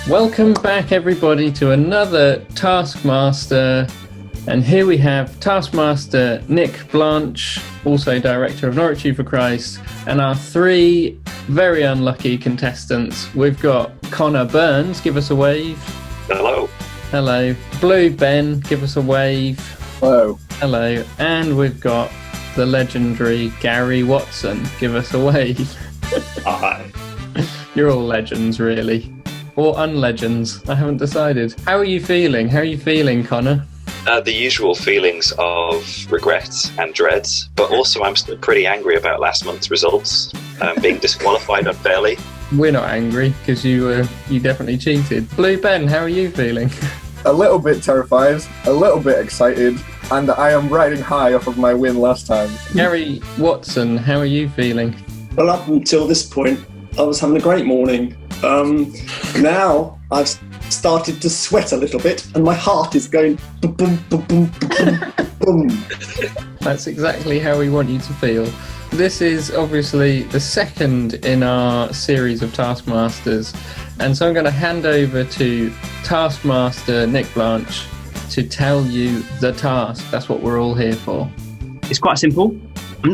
Welcome back, everybody, to another Taskmaster. And here we have Taskmaster Nick Blanche, also director of Norwich for Christ, and our three very unlucky contestants. We've got Connor Burns, give us a wave. Hello. Hello. Blue Ben, give us a wave. Hello. Hello. And we've got the legendary Gary Watson, give us a wave. Hi. You're all legends, really. Or unlegends, I haven't decided. How are you feeling? How are you feeling, Connor? The usual feelings of regret and dread, but also I'm still pretty angry about last month's results, being disqualified unfairly. We're not angry, because you definitely cheated. Blue Ben, how are you feeling? A little bit terrified, a little bit excited, and I am riding high off of my win last time. Gary Watson, how are you feeling? Well, up until this point, I was having a great morning. Now I've started to sweat a little bit, and my heart is going boom, boom, boom, boom, boom, boom. That's exactly how we want you to feel. This is obviously the second in our series of Taskmasters, and so I'm going to hand over to Taskmaster Nick Blanche to tell you the task. That's what we're all here for. It's quite simple.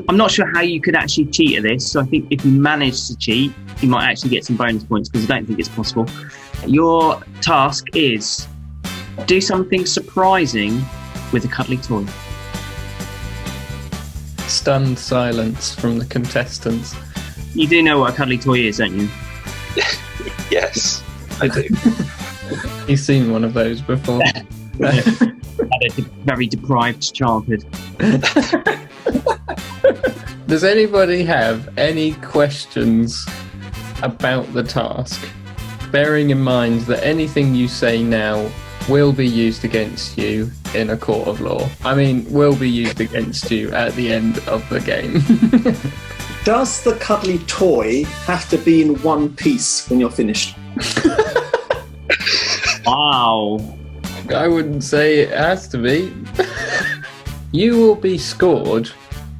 I'm not sure how you could actually cheat at this, so I think if you manage to cheat, you might actually get some bonus points, because I don't think it's possible. Your task is do something surprising with a cuddly toy. Stunned silence from the contestants. You do know what a cuddly toy is, don't you? Yes, I do. You've seen one of those before. Had a very deprived childhood. Does anybody have any questions about the task? Bearing in mind that anything you say now will be used against you in a court of law. I mean, will be used against you at the end of the game. Does the cuddly toy have to be in one piece when you're finished? Wow. I wouldn't say it has to be. You will be scored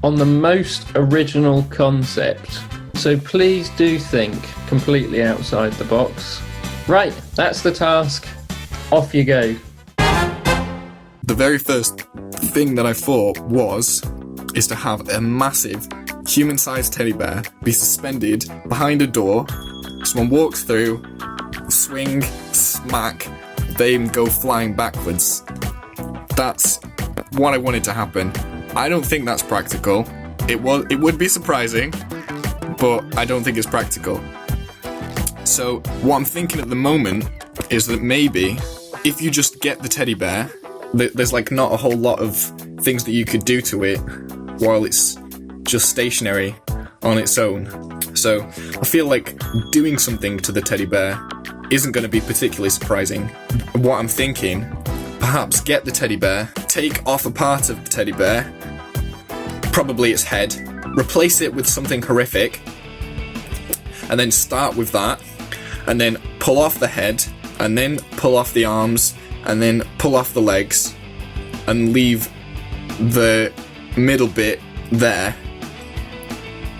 on the most original concept, so please do think completely outside the box. Right, that's the task. Off you go. The very first thing that I thought is to have a massive human-sized teddy bear be suspended behind a door. Someone walks through, swing, smack, they go flying backwards. That's what I wanted to happen. I don't think that's practical. It would be surprising, but I don't think it's practical. So what I'm thinking at the moment is that maybe if you just get the teddy bear, there's like not a whole lot of things that you could do to it while it's just stationary on its own. So I feel like doing something to the teddy bear isn't going to be particularly surprising. What I'm thinking, perhaps get the teddy bear, take off a part of the teddy bear, probably its head, replace it with something horrific, and then start with that, and then pull off the head, and then pull off the arms, and then pull off the legs, and leave the middle bit there,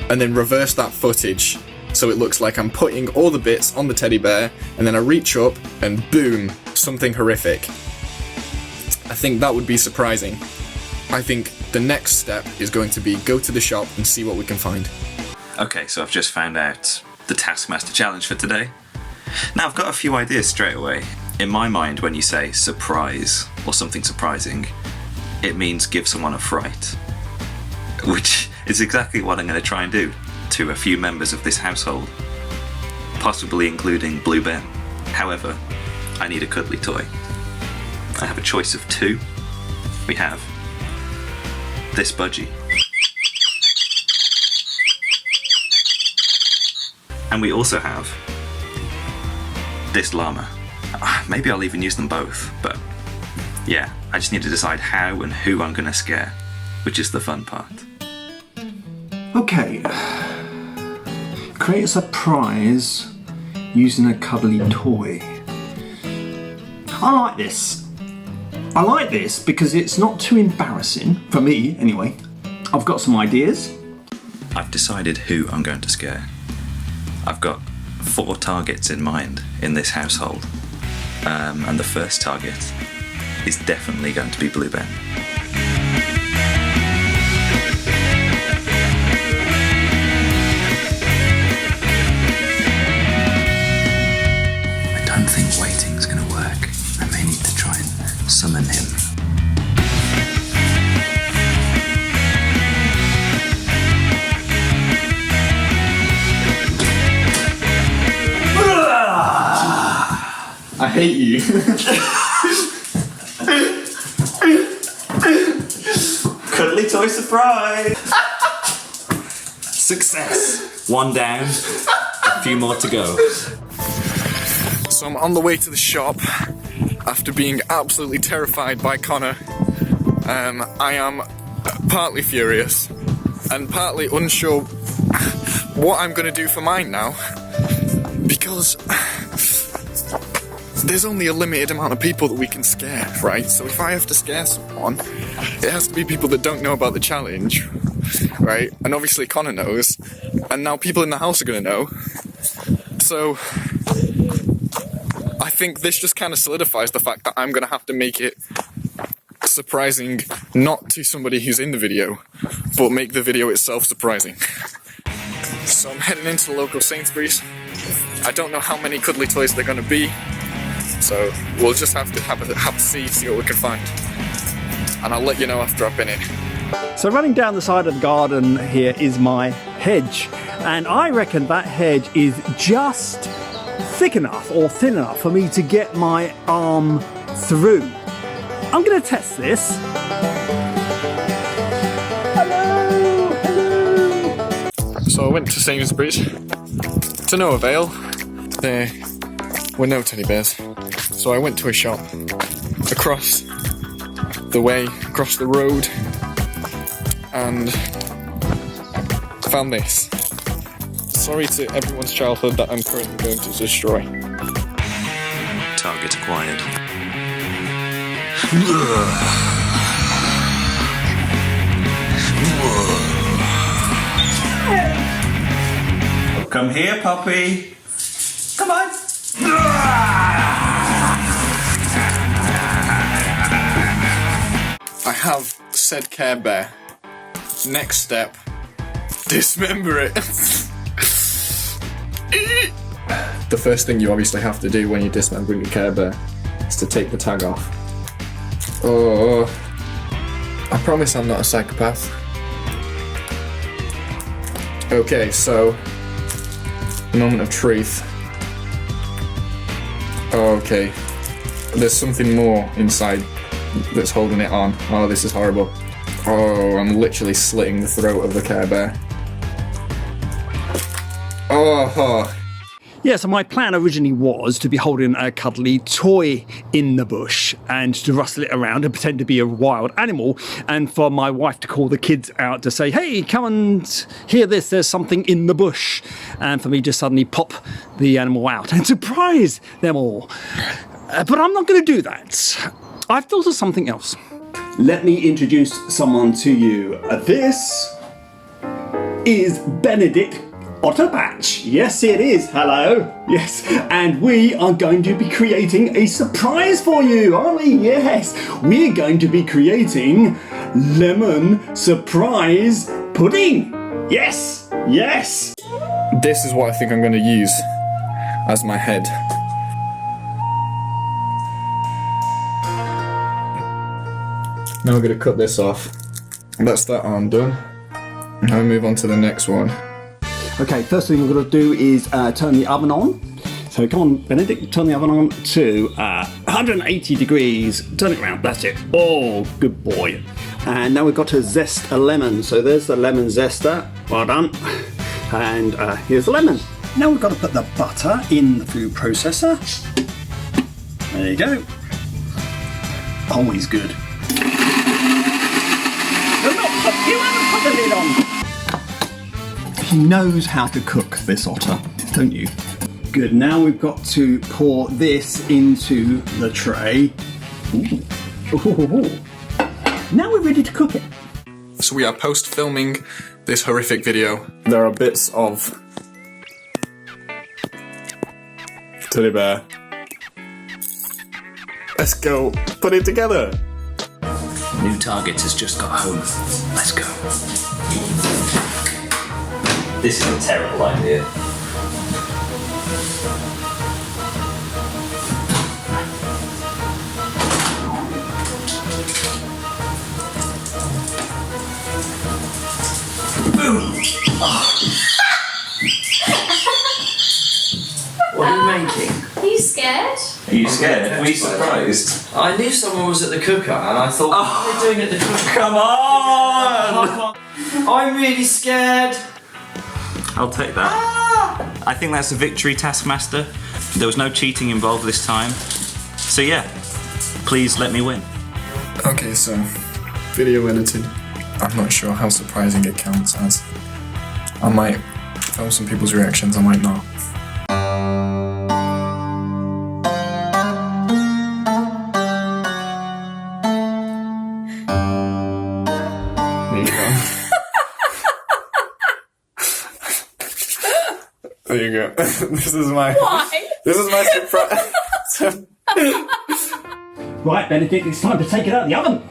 and then reverse that footage so it looks like I'm putting all the bits on the teddy bear, and then I reach up and boom, something horrific. I think that would be surprising. I think the next step is going to be go to the shop and see what we can find. Okay, so I've just found out the Taskmaster challenge for today. Now I've got a few ideas straight away. In my mind, when you say surprise or something surprising, it means give someone a fright, which is exactly what I'm going to try and do to a few members of this household, possibly including Blue Ben. However, I need a cuddly toy. I have a choice of two. We have this budgie, and we also have this llama. Maybe I'll even use them both, but yeah, I just need to decide how and who I'm going to scare, which is the fun part. Okay, create a surprise using a cuddly toy. I like this. I like this because it's not too embarrassing, for me anyway. I've got some ideas. I've decided who I'm going to scare. I've got 4 targets in mind in this household. And the first target is definitely going to be Blue Ben. I don't think waiting's going to work. I may need to try and summon him. I hate you. Cuddly toy surprise! Success! One down, a few more to go. So I'm on the way to the shop after being absolutely terrified by Connor. I am partly furious and partly unsure what I'm going to do for mine now, because there's only a limited amount of people that we can scare, right? So if I have to scare someone, it has to be people that don't know about the challenge, right? And obviously Connor knows, and now people in the house are going to know. So I think this just kind of solidifies the fact that I'm going to have to make it surprising, not to somebody who's in the video, but make the video itself surprising. So I'm heading into the local Sainsbury's. I don't know how many cuddly toys they're going to be, so we'll just have to see what we can find. And I'll let you know after I've been in. So running down the side of the garden here is my hedge, and I reckon that hedge is just thick enough or thin enough for me to get my arm through. I'm going to test this. So I went to Sainsbury's, to no avail. There were no teddy bears. So I went to a shop across the way, across the road, and found this. Sorry to everyone's childhood that I'm currently going to destroy. Target acquired. Come here, puppy. Come on. I have said Care Bear. Next step, dismember it. The first thing you obviously have to do when you're dismembering a Care Bear is to take the tag off. Oh, I promise I'm not a psychopath. Okay, so, moment of truth. Okay, there's something more inside that's holding it on. Oh, this is horrible. Oh, I'm literally slitting the throat of the Care Bear. Oh. Yeah, so my plan originally was to be holding a cuddly toy in the bush and to rustle it around and pretend to be a wild animal, and for my wife to call the kids out to say, hey, come and hear this, there's something in the bush, and for me to suddenly pop the animal out and surprise them all. But I'm not going to do that. I've thought of something else. Let me introduce someone to you. This is Benedict Otterpatch. Yes, it is. Hello. Yes. And we are going to be creating a surprise for you, aren't we? Yes. We're going to be creating lemon surprise pudding. Yes. Yes. This is what I think I'm going to use as my head. Now we're going to cut this off. That's that arm done. Now we move on to the next one. Okay, first thing we're going to do is turn the oven on. So come on, Benedict, turn the oven on to 180 degrees. Turn it around, that's it. Oh, good boy. And now we've got to zest a lemon. So there's the lemon zester. Well done. And here's the lemon. Now we've got to put the butter in the food processor. There you go. Always good. You haven't put the lid on. He knows how to cook, this otter, don't you? Good, now we've got to pour this into the tray. Ooh. Now we're ready to cook it. So we are post-filming this horrific video. There are bits of teddy bear Let's go put it together. New target has just got home. Let's go. This is a terrible idea. What are you making? Are you scared? Are you scared? Are you surprised? I knew someone was at the cooker and I thought, what are they doing at the cooker? Come on! I'm really scared. I'll take that. I think that's a victory, Taskmaster. There was no cheating involved this time. So yeah, please let me win. Okay, so video edited. I'm not sure how surprising it counts as. I might film some people's reactions, I might not. There you go. There you go. This is my. Why? This is my surprise. Right, Benedict, it's time to take it out of the oven.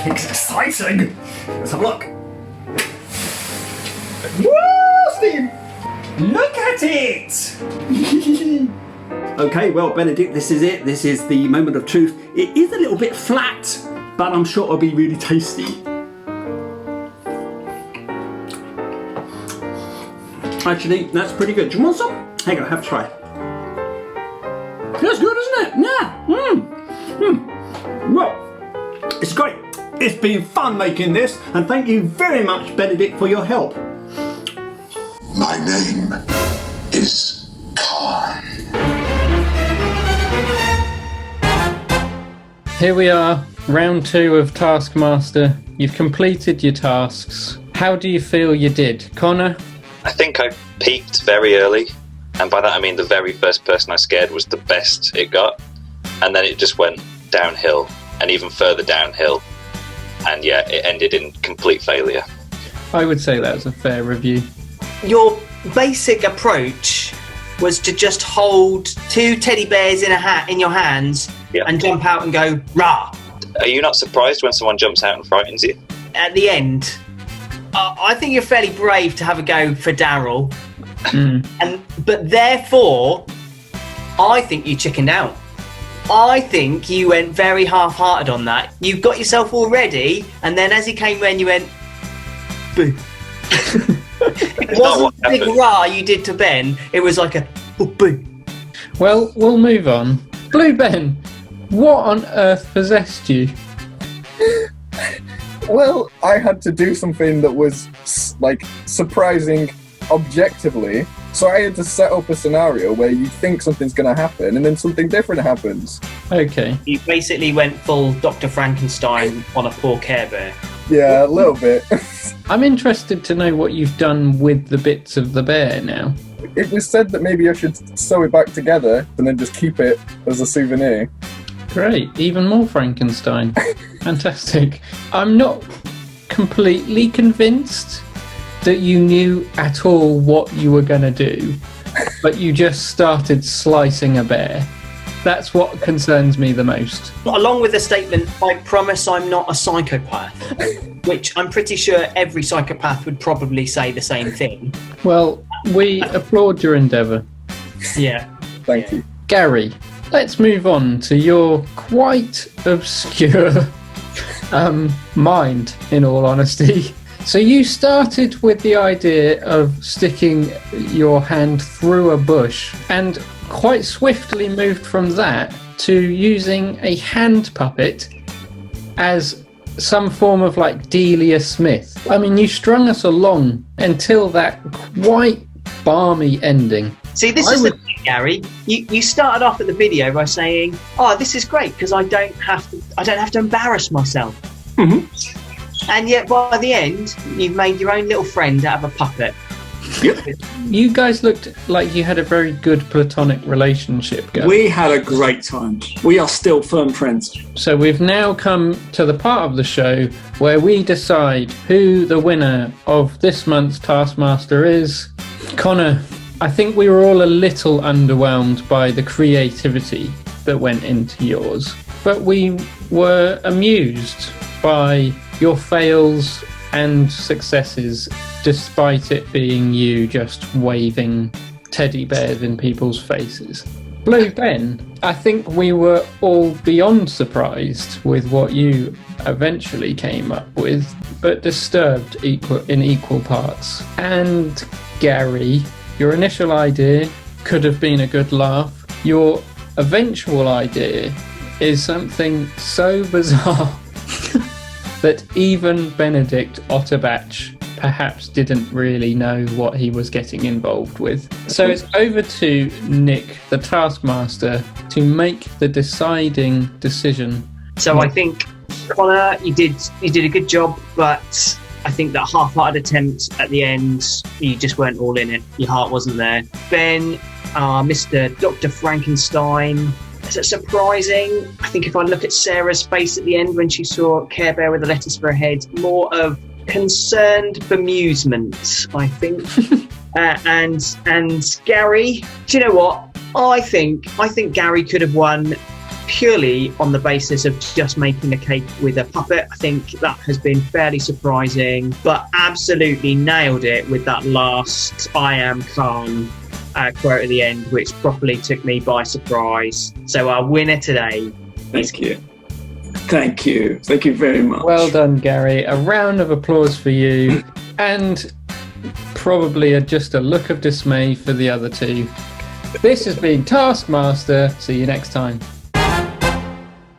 It's exciting. Let's have a look. Woo, steam! Look at it! Okay, well, Benedict, this is it. This is the moment of truth. It is a little bit flat, but I'm sure it'll be really tasty. Actually, that's pretty good. Do you want some? Hang on, have a try. That's good, isn't it? Yeah. Well, it's great. It's been fun making this, and thank you very much, Benedict, for your help. My name is Khan. Here we are, round 2 of Taskmaster. You've completed your tasks. How do you feel you did? Connor? I think I peaked very early, and by that I mean the very first person I scared was the best it got, and then it just went downhill, and even further downhill, and yeah, it ended in complete failure. I would say that's a fair review. Your basic approach was to just hold 2 teddy bears in a hat in your hands and jump out and go rah. Are you not surprised when someone jumps out and frightens you? At the end, I think you're fairly brave to have a go for Daryl, but therefore, I think you chickened out. I think you went very half-hearted on that. You got yourself all ready, and then as he came in, you went boo. It wasn't a big rah you did to Ben. It was like a boo. Well, we'll move on. Blue Ben, what on earth possessed you? Well, I had to do something that was like surprising objectively. So I had to set up a scenario where you think something's going to happen and then something different happens. Okay. You basically went full Dr. Frankenstein on a poor Care Bear. Yeah, a little bit. I'm interested to know what you've done with the bits of the bear now. It was said that maybe I should sew it back together and then just keep it as a souvenir. Great, even more Frankenstein. Fantastic. I'm not completely convinced that you knew at all what you were going to do, but you just started slicing a bear. That's what concerns me the most. Along with the statement, I promise I'm not a psychopath, which I'm pretty sure every psychopath would probably say the same thing. Well, we applaud your endeavour. Yeah. Thank you. Gary, let's move on to your quite obscure mind, in all honesty. So you started with the idea of sticking your hand through a bush and quite swiftly moved from that to using a hand puppet as some form of like Delia Smith. I mean, you strung us along until that quite balmy ending. See, this is the thing, Gary. You started off at the video by saying, "Oh, this is great because I don't have to embarrass myself." Mm-hmm. And yet, by the end, you've made your own little friend out of a puppet. You guys looked like you had a very good platonic relationship going. We had a great time. We are still firm friends. So we've now come to the part of the show where we decide who the winner of this month's Taskmaster is. Connor, I think we were all a little underwhelmed by the creativity that went into yours. but we were amused by your fails and successes, despite it being you just waving teddy bears in people's faces. Blue Ben, I think we were all beyond surprised with what you eventually came up with, but disturbed in equal parts. And Gary, your initial idea could have been a good laugh. Your eventual idea is something so bizarre that even Benedict Otterbach perhaps didn't really know what he was getting involved with. So it's over to Nick, the Taskmaster, to make the deciding decision. So I think, Connor, you did a good job, but I think that half-hearted attempt at the end, you just weren't all in it. Your heart wasn't there. Ben, Mr. Dr. Frankenstein, is it surprising? I think if I look at Sarah's face at the end when she saw Care Bear with the letters for her head, more of concerned bemusement, I think. And Gary, do you know what? I think Gary could have won purely on the basis of just making a cake with a puppet. I think that has been fairly surprising, but absolutely nailed it with that last "I am Khan" quote at the end, which properly took me by surprise. So our winner today is Thank you. Thank you very much. Well done, Gary. A round of applause for you, and probably just a look of dismay for the other two. This has been Taskmaster. See you next time.